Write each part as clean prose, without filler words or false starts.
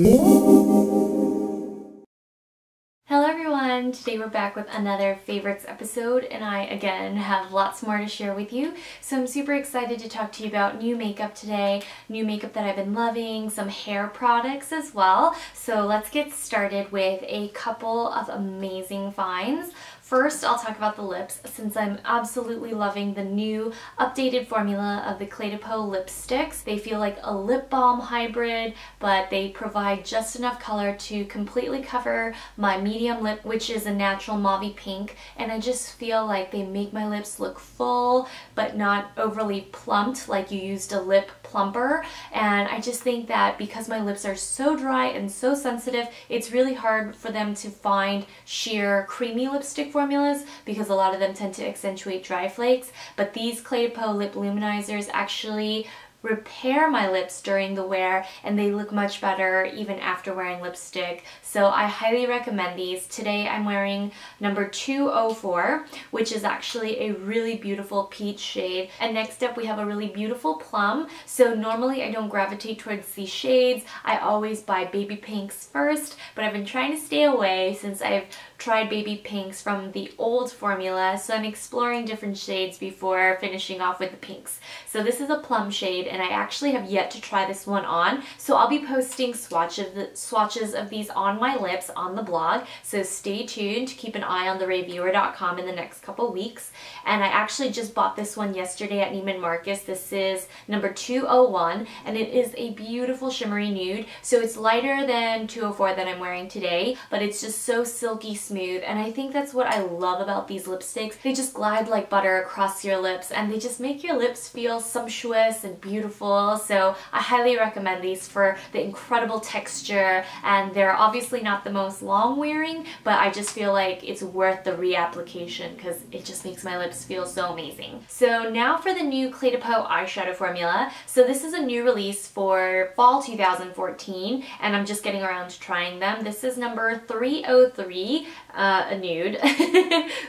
Hello everyone! Today we're back with another favorites episode, and I again have lots more to share with you. So I'm super excited to talk to you about new makeup today, new makeup that I've been loving, some hair products as well. So let's get started with a couple of amazing finds. First, I'll talk about the lips, since I'm absolutely loving the new updated formula of the Clé de Peau lipsticks. They feel like a lip balm hybrid, but they provide just enough color to completely cover my medium lip, which is a natural mauve pink, and I just feel like they make my lips look full, but not overly plumped like you used a lip plumper. And I just think that because my lips are so dry and so sensitive, it's really hard for them to find sheer creamy lipstick formulas because a lot of them tend to accentuate dry flakes. But these Clé de Peau lip luminizers actually repair my lips during the wear, and they look much better even after wearing lipstick. So I highly recommend these. Today I'm wearing number 204, which is actually a really beautiful peach shade. And next up we have a really beautiful plum. So normally I don't gravitate towards these shades. I always buy baby pinks first, but I've been trying to stay away since I've tried baby pinks from the old formula, so I'm exploring different shades before finishing off with the pinks. So this is a plum shade, and I actually have yet to try this one on, so I'll be posting swatches of these on my lips on the blog, so stay tuned to keep an eye on the RAEviewer.com in the next couple weeks. And I actually just bought this one yesterday at Neiman Marcus. This is number 201, and it is a beautiful shimmery nude, so it's lighter than 204 that I'm wearing today, but it's just so silky smooth, and I think that's what I love about these lipsticks. They just glide like butter across your lips, and they just make your lips feel sumptuous and beautiful. So I highly recommend these for the incredible texture, and they're obviously not the most long wearing, but I just feel like it's worth the reapplication because it just makes my lips feel so amazing. So now for the new Clé de Peau eyeshadow formula. So this is a new release for fall 2014, and I'm just getting around to trying them. This is number 303. A nude.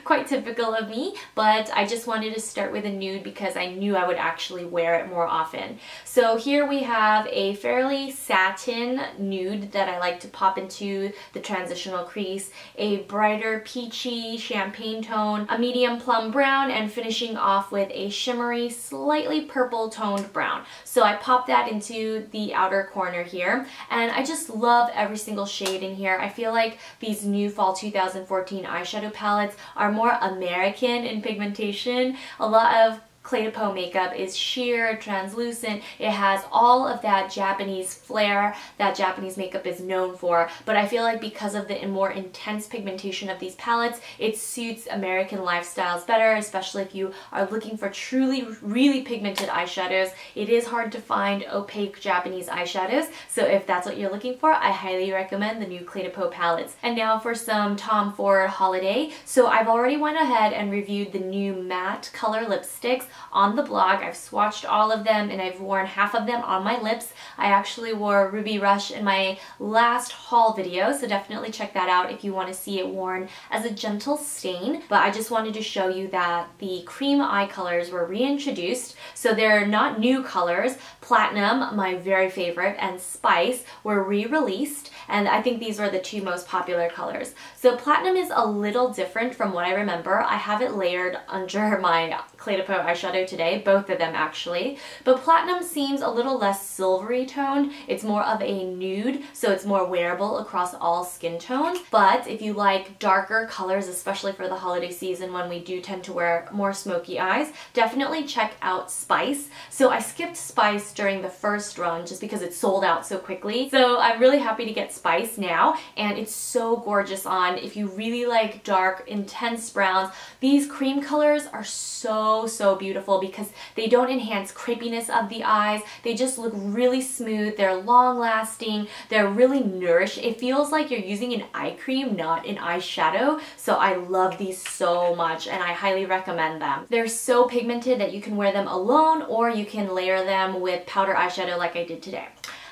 Quite typical of me, but I just wanted to start with a nude because I knew I would actually wear it more often. So here we have a fairly satin nude that I like to pop into the transitional crease, a brighter peachy champagne tone, a medium plum brown, and finishing off with a shimmery, slightly purple toned brown. So I pop that into the outer corner here, and I just love every single shade in here. I feel like these new fall 2014 eyeshadow palettes are more American in pigmentation. A lot of Clé de Peau makeup is sheer, translucent. It has all of that Japanese flair that Japanese makeup is known for, but I feel like because of the more intense pigmentation of these palettes, it suits American lifestyles better, especially if you are looking for truly, really pigmented eyeshadows. It is hard to find opaque Japanese eyeshadows, so if that's what you're looking for, I highly recommend the new Clé de Peau palettes. And now for some Tom Ford holiday. So I've already went ahead and reviewed the new matte color lipsticks on the blog. I've swatched all of them, and I've worn half of them on my lips. I actually wore Ruby Rush in my last haul video, so definitely check that out if you want to see it worn as a gentle stain. But I just wanted to show you that the cream eye colors were reintroduced, so they're not new colors. Platinum, my very favorite, and Spice were re-released, and I think these were the two most popular colors. So Platinum is a little different from what I remember. I have it layered under my Clé de Peau eyeshadow today, both of them actually. But Platinum seems a little less silvery toned. It's more of a nude, so it's more wearable across all skin tones. But if you like darker colors, especially for the holiday season when we do tend to wear more smoky eyes, definitely check out Spice. So I skipped Spice during the first run just because it sold out so quickly. So I'm really happy to get Spice now, and it's so gorgeous on if you really like dark, intense browns. These cream colors are so beautiful because they don't enhance crepiness of the eyes. They just look really smooth. They're long lasting. They're really nourished. It feels like you're using an eye cream, not an eyeshadow. So I love these so much, and I highly recommend them. They're so pigmented that you can wear them alone, or you can layer them with powder eyeshadow like I did today.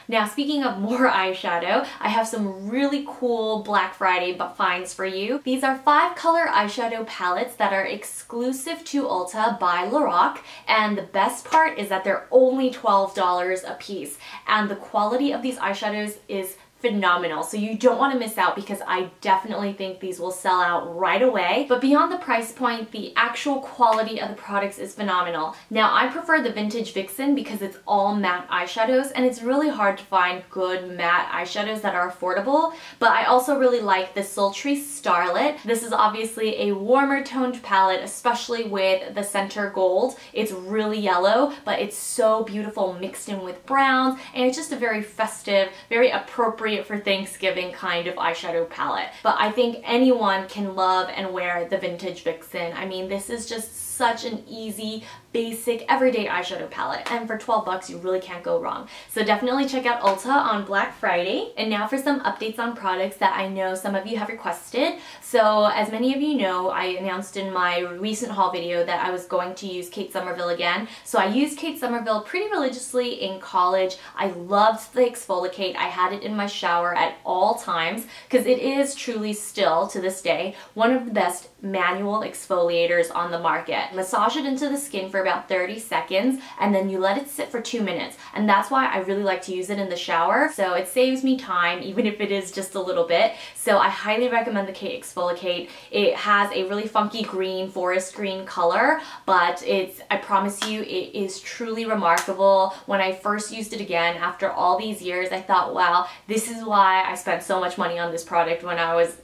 Now, speaking of more eyeshadow, I have some really cool Black Friday finds for you. These are 5-color eyeshadow palettes that are exclusive to Ulta by Lorac, and the best part is that they're only $12 a piece, and the quality of these eyeshadows is phenomenal. So you don't want to miss out because I definitely think these will sell out right away. But beyond the price point, the actual quality of the products is phenomenal. Now I prefer the Vintage Vixen because it's all matte eyeshadows and it's really hard to find good matte eyeshadows that are affordable. But I also really like the Sultry Starlet. This is obviously a warmer toned palette, especially with the center gold. It's really yellow, but it's so beautiful mixed in with browns, and it's just a very festive, very appropriate for Thanksgiving kind of eyeshadow palette. But I think anyone can love and wear the Vintage Vixen. I mean, this is just such an easy, basic, everyday eyeshadow palette. And for 12 bucks, you really can't go wrong. So definitely check out Ulta on Black Friday. And now for some updates on products that I know some of you have requested. So as many of you know, I announced in my recent haul video that I was going to use Kate Somerville again. So I used Kate Somerville pretty religiously in college. I loved the Exfoliate. I had it in my shower at all times because it is truly still, to this day, one of the best manual exfoliators on the market. Massage it into the skin for about 30 seconds and then you let it sit for 2 minutes. And that's why I really like to use it in the shower. So it saves me time, even if it is just a little bit. So I highly recommend the Kate Exfoliate. It has a really funky green, forest green color, but I promise you, it is truly remarkable. When I first used it again after all these years, I thought, wow, this is why I spent so much money on this product when I was,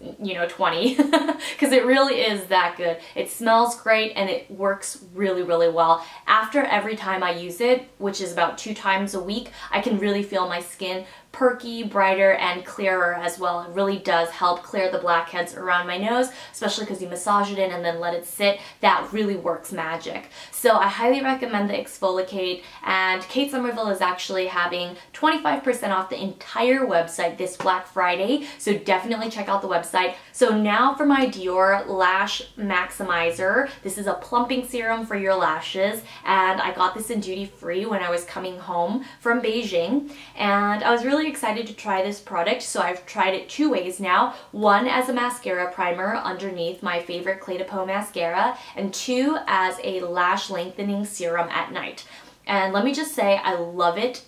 20, because it really is that good. It smells great and it works really, really well. After every time I use it, which is about 2 times a week, I can really feel my skin perky, brighter, and clearer as well. It really does help clear the blackheads around my nose, especially because you massage it in and then let it sit. That really works magic. So I highly recommend the Exfoliate, and Kate Somerville is actually having 25% off the entire website this Black Friday, so definitely check out the website. So now for my Dior Lash Maximizer. This is a plumping serum for your lashes, and I got this in duty free when I was coming home from Beijing, and I was really excited to try this product. So I've tried it 2 ways now. 1 as a mascara primer underneath my favorite Clé de Peau mascara, and 2 as a lash lengthening serum at night. And let me just say, I love it.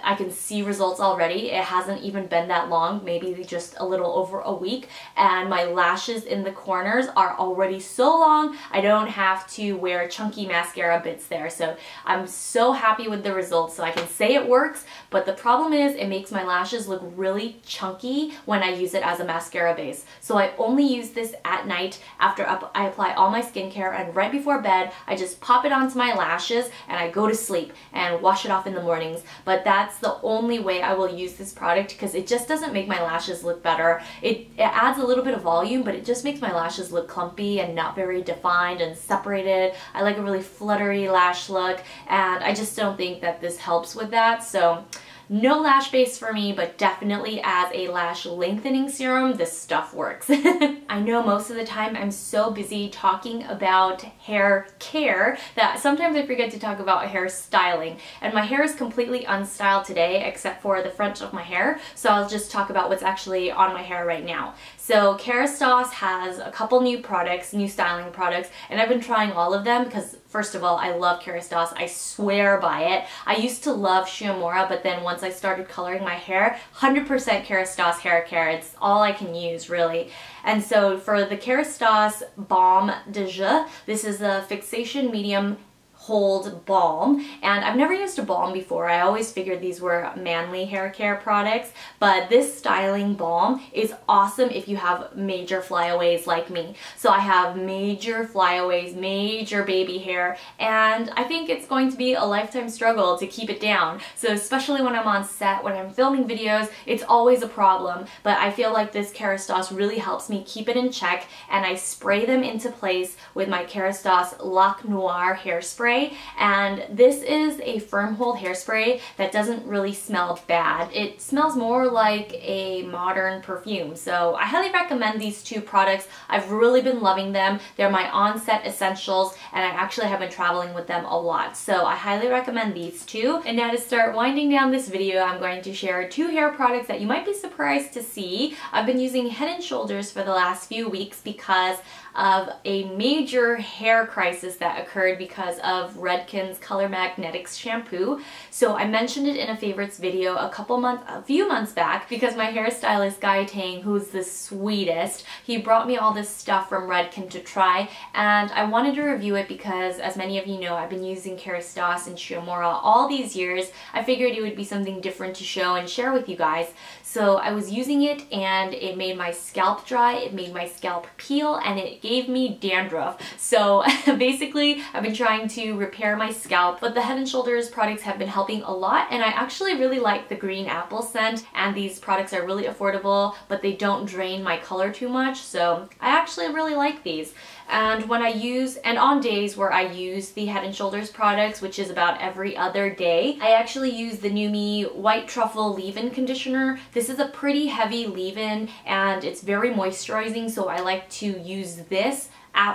I can see results already. It hasn't even been that long, maybe just a little over a week, and my lashes in the corners are already so long I don't have to wear chunky mascara bits there. So I'm so happy with the results. So I can say it works, but the problem is it makes my lashes look really chunky when I use it as a mascara base. So I only use this at night after I apply all my skincare, and right before bed I just pop it onto my lashes and I go to sleep and wash it off in the mornings. But that's the only way I will use this product because it just doesn't make my lashes look better. It adds a little bit of volume, but it just makes my lashes look clumpy and not very defined and separated. I like a really fluttery lash look, and I just don't think that this helps with that. So no lash base for me, but definitely as a lash lengthening serum, this stuff works. I know most of the time I'm so busy talking about hair care that sometimes I forget to talk about hair styling. And my hair is completely unstyled today except for the front of my hair, so I'll just talk about what's actually on my hair right now. So Kerastase has a couple new products, new styling products, and I've been trying all of them because first of all, I love Kerastase. I swear by it. I used to love Shiomura, but then once I started coloring my hair, 100% Kerastase hair care. It's all I can use, really. And so for the Kerastase Balm de Jour, this is a fixation medium hold balm, and I've never used a balm before. I always figured these were manly hair care products, but this styling balm is awesome if you have major flyaways like me. So I have major flyaways, major baby hair, and I think it's going to be a lifetime struggle to keep it down. So especially when I'm on set, when I'm filming videos, it's always a problem, but I feel like this Kerastase really helps me keep it in check, and I spray them into place with my Kerastase Lac Noir hairspray. And this is a firm hold hairspray that doesn't really smell bad. It smells more like a modern perfume. So I highly recommend these 2 products. I've really been loving them. They're my on-set essentials, and I actually have been traveling with them a lot. So I highly recommend these 2. And now to start winding down this video, I'm going to share 2 hair products that you might be surprised to see. I've been using Head & Shoulders for the last few weeks because of a major hair crisis that occurred because of of Redken's Color Magnetics shampoo. So I mentioned it in a favorites video a few months back because my hairstylist Guy Tang, who's the sweetest, he brought me all this stuff from Redken to try, and I wanted to review it because, as many of you know, I've been using Kerastase and Shiomura all these years. I figured it would be something different to show and share with you guys. So I was using it and it made my scalp dry, it made my scalp peel, and it gave me dandruff. So basically I've been trying to repair my scalp, but the Head & Shoulders products have been helping a lot, and I actually really like the green apple scent, and these products are really affordable, but they don't drain my color too much, so I actually really like these. And on days where I use the Head & Shoulders products, which is about every other day, I actually use the New Me White Truffle Leave-In Conditioner. This is a pretty heavy leave-in and it's very moisturizing, so I like to use this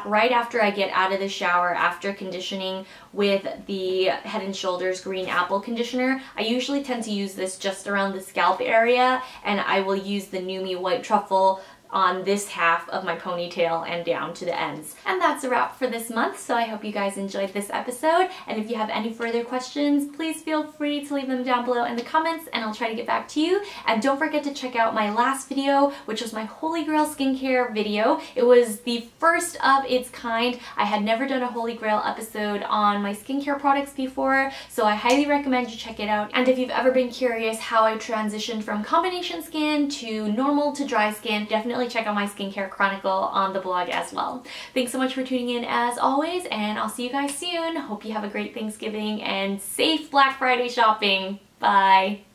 right after I get out of the shower after conditioning with the Head & Shoulders Green Apple Conditioner. I usually tend to use this just around the scalp area, and I will use the New Me White Truffle on this half of my ponytail and down to the ends. And that's a wrap for this month, so I hope you guys enjoyed this episode, and if you have any further questions, please feel free to leave them down below in the comments and I'll try to get back to you. And don't forget to check out my last video, which was my Holy Grail skincare video. It was the first of its kind. I had never done a Holy Grail episode on my skincare products before, so I highly recommend you check it out. And if you've ever been curious how I transitioned from combination skin to normal to dry skin, definitely check out my skincare chronicle on the blog as well. Thanks so much for tuning in as always, and I'll see you guys soon. Hope you have a great Thanksgiving and safe Black Friday shopping. Bye!